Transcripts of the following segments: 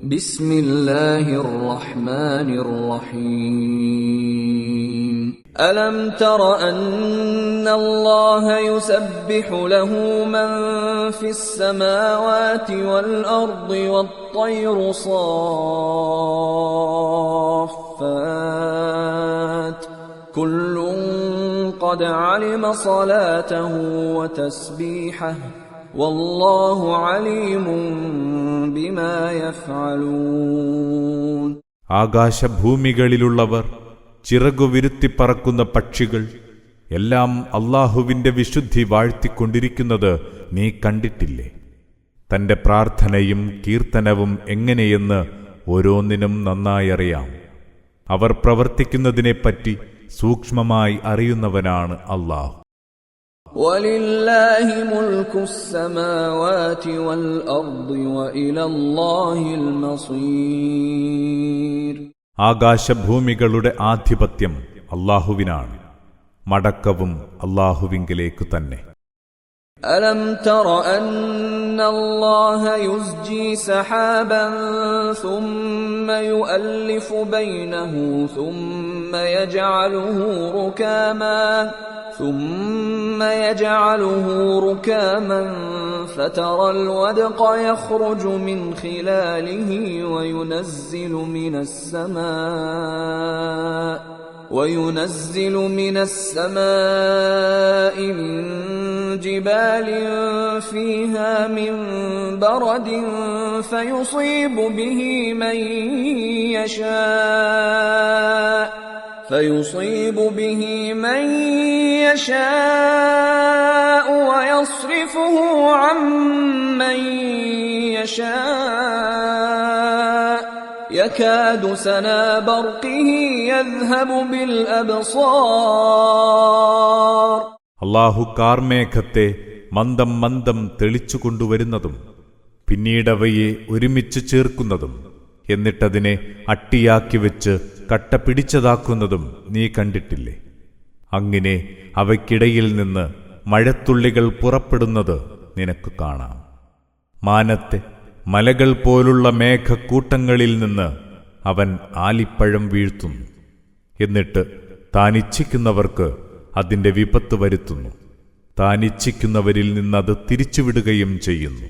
بسم الله الرحمن الرحيم ألم تر أن الله يسبح له من في السماوات والأرض والطير صافات كل قد علم صلاته وتسبيحه والله عليم بما يفعلون. ആകാശഭൂമികളിലുള്ളവർ, ചിറകുവിരുത്തിപ്പറക്കുന്ന പക്ഷികൾ എല്ലാം അല്ലാഹുവിന്റെ വിശുദ്ധി വാഴ്ത്തിക്കൊണ്ടിരിക്കുന്നത് നീ കണ്ടിട്ടില്ലേ? തന്റെ പ്രാർത്ഥനയും കീർത്തനവും എങ്ങനെയെന്ന് ഓരോന്നിനും നന്നായറിയാം. അവർ പ്രവർത്തിക്കുന്നതിനെപ്പറ്റി സൂക്ഷ്മമായി അറിയുന്നവനാണ് അല്ലാഹു. وَلِلَّهِ مُلْكُ السَّمَاوَاتِ وَالْأَرْضِ وَإِلَى اللَّهِ الْمَصِيرُ. ആകാശഭൂമികളുടെ ആധിപത്യം അല്ലാഹുവിനാണ്, മടക്കവും അല്ലാഹുവിങ്കലേക്ക് തന്നെ. أَلَمْ تَرَ أَنَّ اللَّهَ يُزْجِي سَحَابًا ثُمَّ يُؤَلِّفُ بَيْنَهُ ثُمَّ يَجْعَلُهُ رُكَامًا فَتَرَى الْوَدْقَ يَخْرُجُ مِنْ خِلَالِهِ وينزل من السماء من جبال فيها من برد فيصيب به من يشاء ويصرفه عن من يشاء يكاد سنا برقه يذهب بالأبصار. അല്ലാഹു കാർമേഘത്തെ മന്ദം മന്ദം തെളിച്ചുകൊണ്ടുവരുന്നതും പിന്നീടവയെ ഒരുമിച്ച് ചേർക്കുന്നതും എന്നിട്ടതിനെ അട്ടിയാക്കി വെച്ച് കട്ട പിടിച്ചതാക്കുന്നതും നീ കണ്ടിട്ടില്ലേ? അങ്ങനെ അവയ്ക്കിടയിൽ നിന്ന് മഴത്തുള്ളികൾ പുറപ്പെടുന്നത് നിനക്ക് കാണാം. മാനത്തെ മലകൾ പോലുള്ള മേഘക്കൂട്ടങ്ങളിൽ നിന്ന് അവൻ ആലിപ്പഴം വീഴ്ത്തുന്നു. എന്നിട്ട് താനിച്ഛിക്കുന്നവർക്ക് അതിന്റെ വിപത്ത് വരുത്തുന്നു. താനിച്ഛിക്കുന്നവരിൽ നിന്നത് തിരിച്ചുവിടുകയും ചെയ്യുന്നു.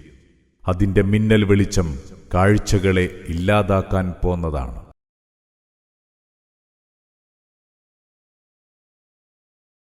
അതിന്റെ മിന്നൽ വെളിച്ചം കാഴ്ചകളെ ഇല്ലാതാക്കാൻ പോന്നതാണ്.